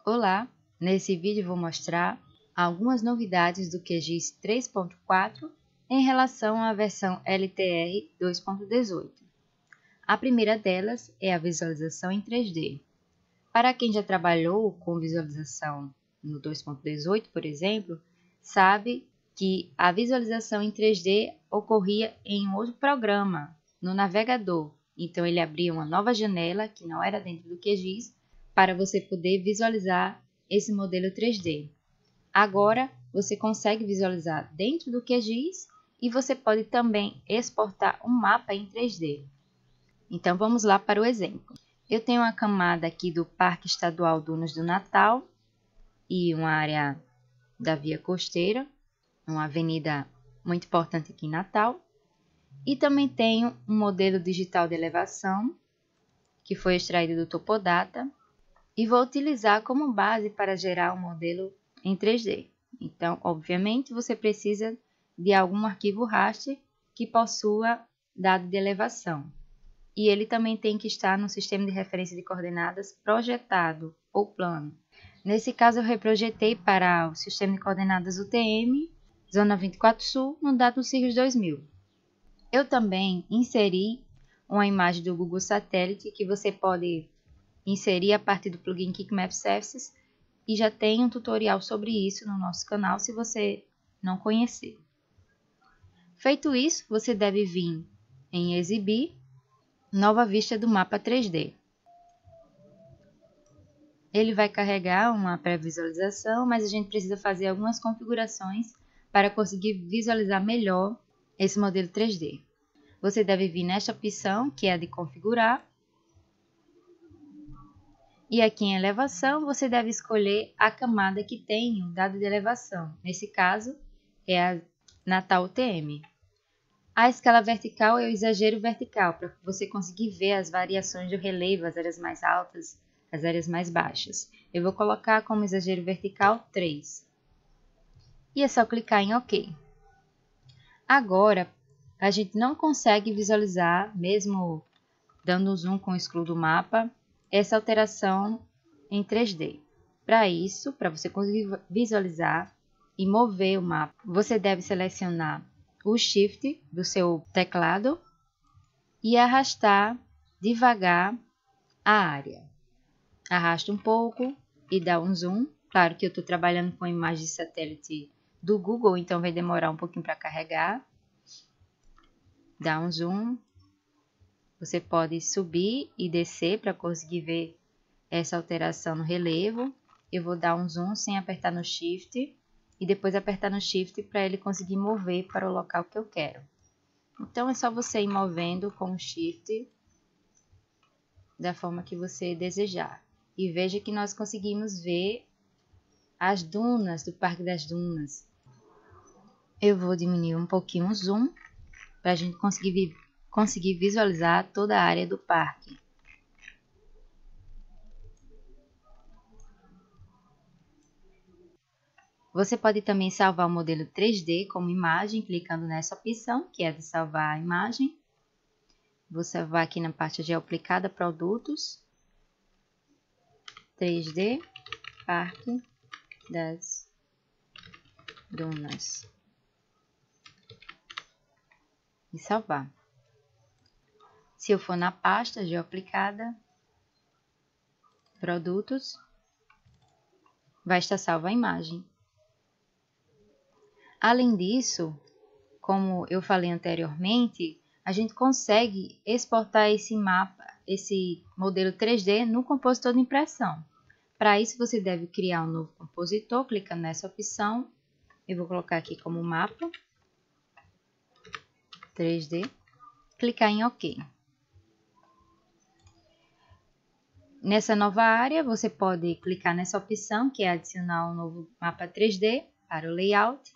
Olá, nesse vídeo vou mostrar algumas novidades do QGIS 3.4 em relação à versão LTR 2.18. A primeira delas é a visualização em 3D. Para quem já trabalhou com visualização no 2.18, por exemplo, sabe que a visualização em 3D ocorria em um outro programa, no navegador. Então, ele abria uma nova janela, que não era dentro do QGIS, para você poder visualizar esse modelo 3D. Agora, você consegue visualizar dentro do QGIS e você pode também exportar um mapa em 3D. Então, vamos lá para o exemplo. Eu tenho uma camada aqui do Parque Estadual Dunas do Natal e uma área da Via Costeira, uma avenida muito importante aqui em Natal. E também tenho um modelo digital de elevação, que foi extraído do Topodata, e vou utilizar como base para gerar um modelo em 3D. Então, obviamente, você precisa de algum arquivo raster que possua dado de elevação. E ele também tem que estar no sistema de referência de coordenadas projetado ou plano. Nesse caso, eu reprojetei para o sistema de coordenadas UTM, Zona 24 Sul, no DATUCIRRUS 2000. Eu também inseri uma imagem do Google Satélite que você pode inserir a partir do plugin KickMap Services e já tem um tutorial sobre isso no nosso canal se você não conhecer. Feito isso, você deve vir em Exibir, Nova Vista do Mapa 3D. Ele vai carregar uma pré-visualização, mas a gente precisa fazer algumas configurações para conseguir visualizar melhor esse modelo 3D. Você deve vir nesta opção, que é a de configurar. E aqui em elevação, você deve escolher a camada que tem o dado de elevação. Nesse caso, é a Natal UTM. A escala vertical é o exagero vertical, para você conseguir ver as variações do relevo, as áreas mais altas, as áreas mais baixas. Eu vou colocar como exagero vertical 3. E é só clicar em OK. Agora, a gente não consegue visualizar, mesmo dando um zoom com o excluo do mapa, essa alteração em 3D. Para isso, para você conseguir visualizar e mover o mapa, você deve selecionar o Shift do seu teclado e arrastar devagar a área. Arrasta um pouco e dá um zoom. Claro que eu estou trabalhando com imagem de satélite do Google, então vai demorar um pouquinho para carregar. Dá um zoom. Você pode subir e descer para conseguir ver essa alteração no relevo. Eu vou dar um zoom sem apertar no Shift e depois apertar no Shift para ele conseguir mover para o local que eu quero. Então, é só você ir movendo com o Shift da forma que você desejar. E veja que nós conseguimos ver as dunas do Parque das Dunas. Eu vou diminuir um pouquinho o zoom para a gente conseguir visualizar toda a área do parque. Você pode também salvar o modelo 3D como imagem, clicando nessa opção, que é de salvar a imagem. Vou salvar aqui na parte geoaplicada, produtos, 3D, Parque das Dunas. E salvar. Se eu for na pasta geoaplicada, produtos, vai estar salva a imagem. Além disso, como eu falei anteriormente, a gente consegue exportar esse mapa, esse modelo 3D no compositor de impressão. Para isso, você deve criar um novo compositor, clicando nessa opção. Eu vou colocar aqui como mapa 3D, clicar em OK. Nessa nova área, você pode clicar nessa opção, que é adicionar um novo mapa 3D para o layout.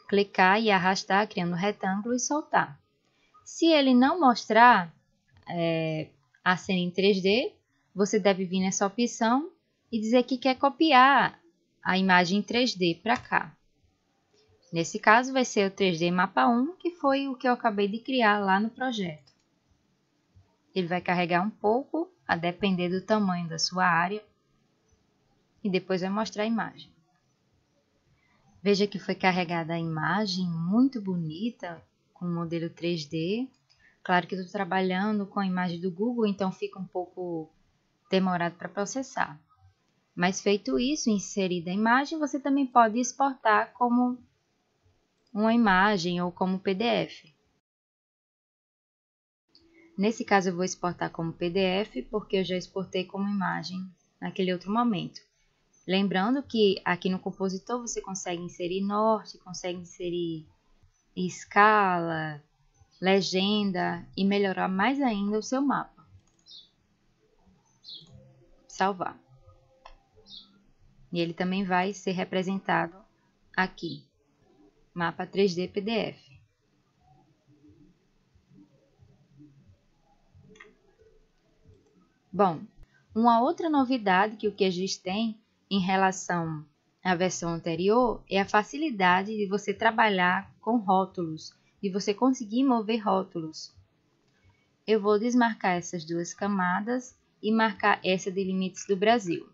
Clicar e arrastar, criando um retângulo e soltar. Se ele não mostrar a cena em 3D, você deve vir nessa opção e dizer que quer copiar a imagem em 3D para cá. Nesse caso, vai ser o 3D Mapa 1, que foi o que eu acabei de criar lá no projeto. Ele vai carregar um pouco, a depender do tamanho da sua área. e depois vai mostrar a imagem. Veja que foi carregada a imagem muito bonita com o modelo 3D. Claro que eu estou trabalhando com a imagem do Google, então fica um pouco demorado para processar. Mas feito isso, inserida a imagem, você também pode exportar como uma imagem ou como PDF. Nesse caso eu vou exportar como PDF porque eu já exportei como imagem naquele outro momento. Lembrando que aqui no compositor você consegue inserir norte, consegue inserir escala, legenda e melhorar mais ainda o seu mapa. Salvar. E ele também vai ser representado aqui. Mapa 3D PDF. Bom, uma outra novidade que o QGIS tem em relação à versão anterior é a facilidade de você trabalhar com rótulos, de você conseguir mover rótulos. Eu vou desmarcar essas duas camadas e marcar essa de limites do Brasil.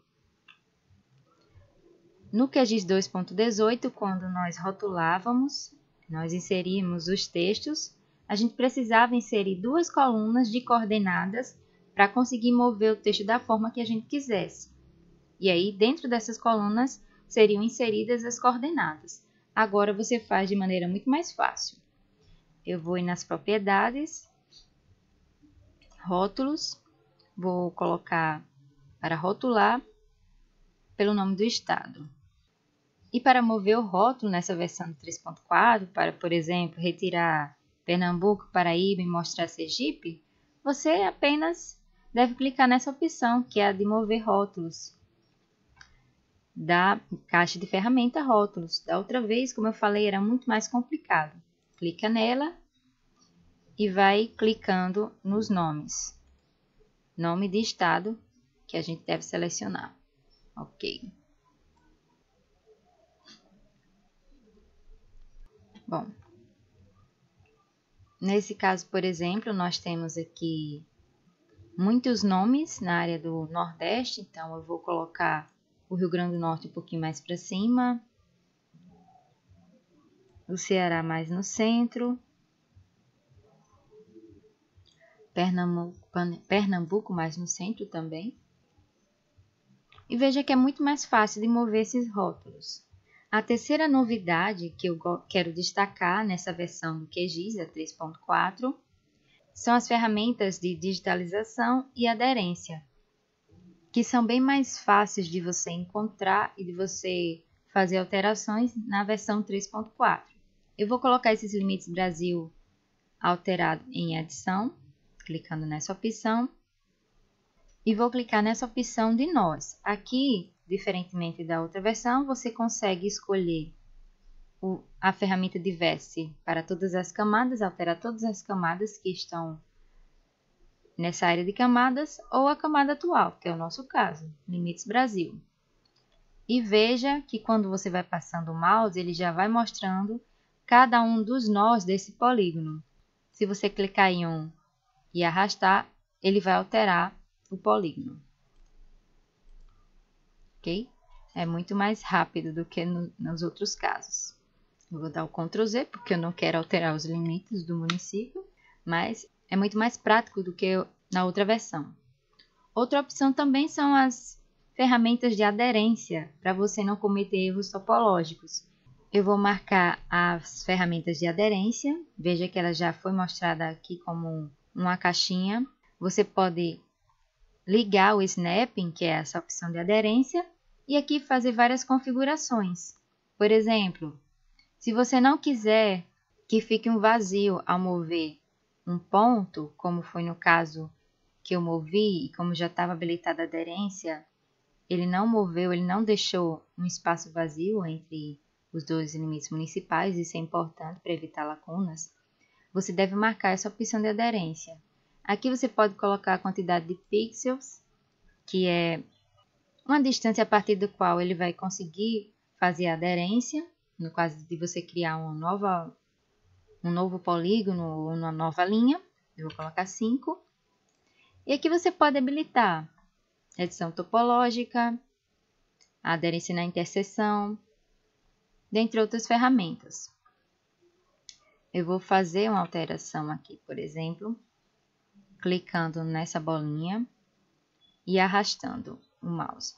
No QGIS 2.18, quando nós rotulávamos, nós inseríamos os textos, a gente precisava inserir duas colunas de coordenadas para conseguir mover o texto da forma que a gente quisesse. E aí, dentro dessas colunas, seriam inseridas as coordenadas. Agora você faz de maneira muito mais fácil. Eu vou ir nas propriedades, rótulos, vou colocar para rotular pelo nome do estado. E para mover o rótulo nessa versão 3.4, para, por exemplo, retirar Pernambuco, Paraíba e mostrar Sergipe, você apenas deve clicar nessa opção, que é a de mover rótulos, da caixa de ferramenta rótulos. Da outra vez, como eu falei, era muito mais complicado. Clica nela e vai clicando nos nomes. Nome de estado que a gente deve selecionar. Ok. Bom, nesse caso, por exemplo, nós temos aqui muitos nomes na área do Nordeste, então eu vou colocar o Rio Grande do Norte um pouquinho mais para cima, o Ceará mais no centro, Pernambuco mais no centro também. E veja que é muito mais fácil de mover esses rótulos. A terceira novidade que eu quero destacar nessa versão do QGIS, a 3.4, são as ferramentas de digitalização e aderência, que são bem mais fáceis de você encontrar e de você fazer alterações na versão 3.4. Eu vou colocar esses limites Brasil alterado em edição, clicando nessa opção, e vou clicar nessa opção de nós. Aqui, diferentemente da outra versão, você consegue escolher a ferramenta de vértice para todas as camadas, alterar todas as camadas que estão nessa área de camadas ou a camada atual, que é o nosso caso, Limites Brasil. E veja que quando você vai passando o mouse, ele já vai mostrando cada um dos nós desse polígono. Se você clicar em um e arrastar, ele vai alterar o polígono. Ok? É muito mais rápido do que nos outros casos. Eu vou dar o Ctrl Z, porque eu não quero alterar os limites do município, mas é muito mais prático do que na outra versão. Outra opção também são as ferramentas de aderência, para você não cometer erros topológicos. Eu vou marcar as ferramentas de aderência, veja que ela já foi mostrada aqui como uma caixinha. Você pode ligar o snapping, que é essa opção de aderência, e aqui fazer várias configurações. Por exemplo, se você não quiser que fique um vazio ao mover um ponto, como foi no caso que eu movi, e como já estava habilitada a aderência, ele não moveu, ele não deixou um espaço vazio entre os dois limites municipais, isso é importante para evitar lacunas. Você deve marcar essa opção de aderência. Aqui você pode colocar a quantidade de pixels, que é uma distância a partir do qual ele vai conseguir fazer a aderência, no caso de você criar um novo polígono ou uma nova linha. Eu vou colocar 5. E aqui você pode habilitar edição topológica, a aderência na interseção, dentre outras ferramentas. Eu vou fazer uma alteração aqui, por exemplo, clicando nessa bolinha e arrastando o mouse.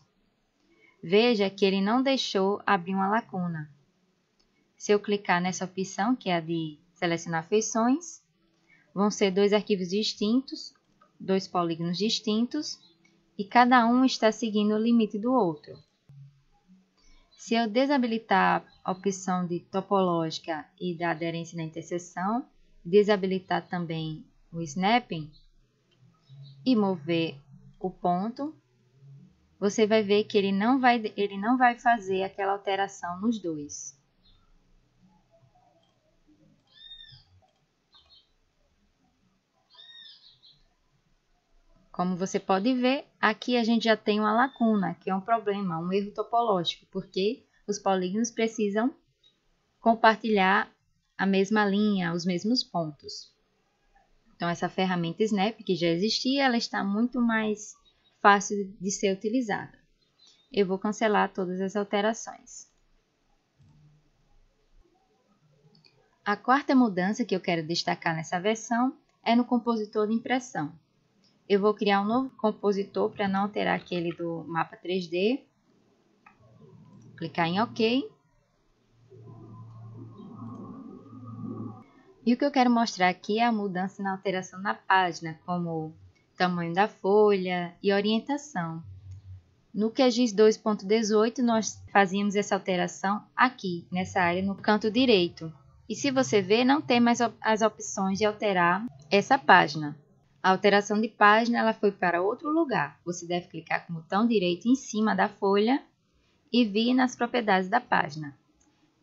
Veja que ele não deixou abrir uma lacuna. Se eu clicar nessa opção, que é a de selecionar feições, vão ser dois arquivos distintos, dois polígonos distintos, e cada um está seguindo o limite do outro. Se eu desabilitar a opção de topológica e da aderência na interseção, desabilitar também o snapping e mover o ponto, você vai ver que ele não vai fazer aquela alteração nos dois. Como você pode ver, aqui a gente já tem uma lacuna, que é um problema, um erro topológico, porque os polígonos precisam compartilhar a mesma linha, os mesmos pontos. Então, essa ferramenta Snap, que já existia, ela está muito mais fácil de ser utilizada. Eu vou cancelar todas as alterações. A quarta mudança que eu quero destacar nessa versão é no compositor de impressão. Eu vou criar um novo compositor para não alterar aquele do mapa 3D. Clicar em OK. E o que eu quero mostrar aqui é a mudança na alteração na página, como tamanho da folha e orientação. No QGIS 2.18, nós fazíamos essa alteração aqui, nessa área, no canto direito. E se você ver, não tem mais as opções de alterar essa página. A alteração de página ela foi para outro lugar. Você deve clicar com o botão direito em cima da folha e vir nas propriedades da página.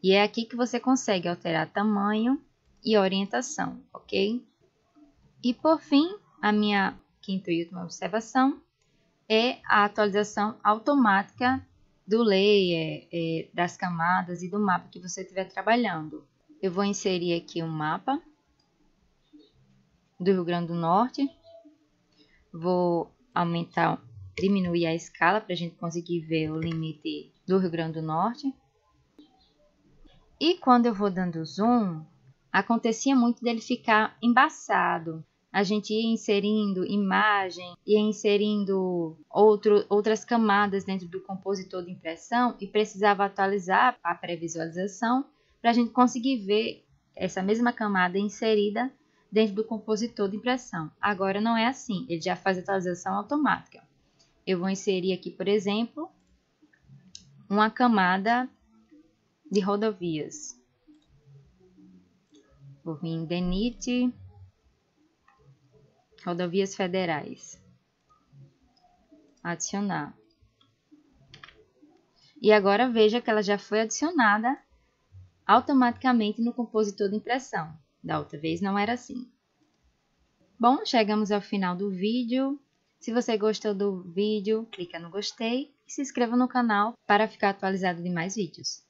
E é aqui que você consegue alterar tamanho e orientação, ok? E por fim, a minha quinta e última observação é a atualização automática do layer, das camadas e do mapa que você estiver trabalhando. Eu vou inserir aqui um mapa do Rio Grande do Norte. Vou diminuir a escala para a gente conseguir ver o limite do Rio Grande do Norte. E quando eu vou dando zoom, acontecia muito dele ficar embaçado. A gente ia inserindo imagem, ia inserindo outras camadas dentro do compositor de impressão e precisava atualizar a pré-visualização para a gente conseguir ver essa mesma camada inserida dentro do compositor de impressão. Agora não é assim, ele já faz a atualização automática. Eu vou inserir aqui, por exemplo, uma camada de rodovias. Vou vir em DENIT, rodovias federais. Adicionar. E agora veja que ela já foi adicionada automaticamente no compositor de impressão. Da outra vez não era assim. Bom, chegamos ao final do vídeo. Se você gostou do vídeo, clica no gostei e se inscreva no canal para ficar atualizado de mais vídeos.